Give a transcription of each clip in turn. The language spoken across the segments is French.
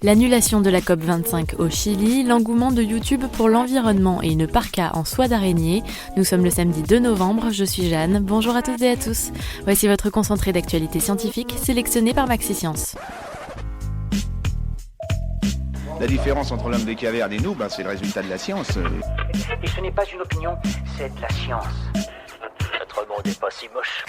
L'annulation de la COP25 au Chili, l'engouement de YouTube pour l'environnement et une parka en soie d'araignée. Nous sommes le samedi 2 novembre, je suis Jeanne. Bonjour à toutes et à tous. Voici votre concentré d'actualité scientifique sélectionné par Maxi Science. La différence entre l'homme des cavernes et nous, c'est le résultat de la science. Et ce n'est pas une opinion, c'est de la science. Notre monde n'est pas si moche.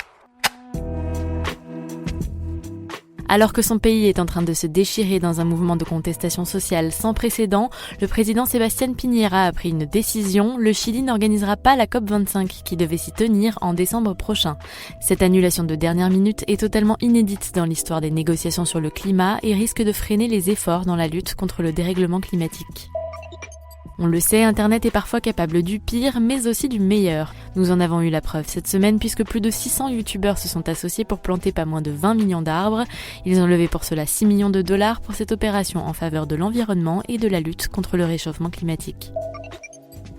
Alors que son pays est en train de se déchirer dans un mouvement de contestation sociale sans précédent, le président Sebastián Piñera a pris une décision. Le Chili n'organisera pas la COP25 qui devait s'y tenir en décembre prochain. Cette annulation de dernière minute est totalement inédite dans l'histoire des négociations sur le climat et risque de freiner les efforts dans la lutte contre le dérèglement climatique. On le sait, Internet est parfois capable du pire, mais aussi du meilleur. Nous en avons eu la preuve cette semaine puisque plus de 600 youtubeurs se sont associés pour planter pas moins de 20 millions d'arbres. Ils ont levé pour cela 6 millions de dollars pour cette opération en faveur de l'environnement et de la lutte contre le réchauffement climatique.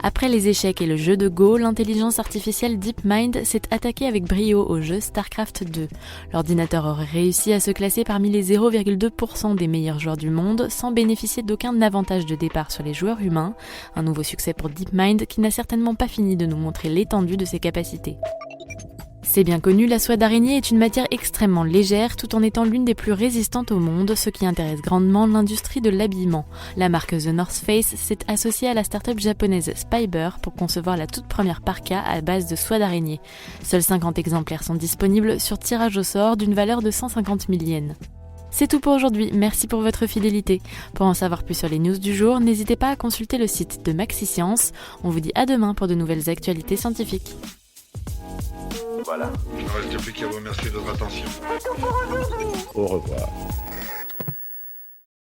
Après les échecs et le jeu de Go, l'intelligence artificielle DeepMind s'est attaquée avec brio au jeu StarCraft 2. L'ordinateur aurait réussi à se classer parmi les 0,2% des meilleurs joueurs du monde sans bénéficier d'aucun avantage de départ sur les joueurs humains. Un nouveau succès pour DeepMind qui n'a certainement pas fini de nous montrer l'étendue de ses capacités. C'est bien connu, la soie d'araignée est une matière extrêmement légère tout en étant l'une des plus résistantes au monde, ce qui intéresse grandement l'industrie de l'habillement. La marque The North Face s'est associée à la start-up japonaise Spyber pour concevoir la toute première parka à base de soie d'araignée. Seuls 50 exemplaires sont disponibles sur tirage au sort d'une valeur de 150 000 yens. C'est tout pour aujourd'hui, merci pour votre fidélité. Pour en savoir plus sur les news du jour, n'hésitez pas à consulter le site de Maxi Science. On vous dit à demain pour de nouvelles actualités scientifiques. Voilà. Il ne reste plus qu'à vous remercier de votre attention. Au revoir.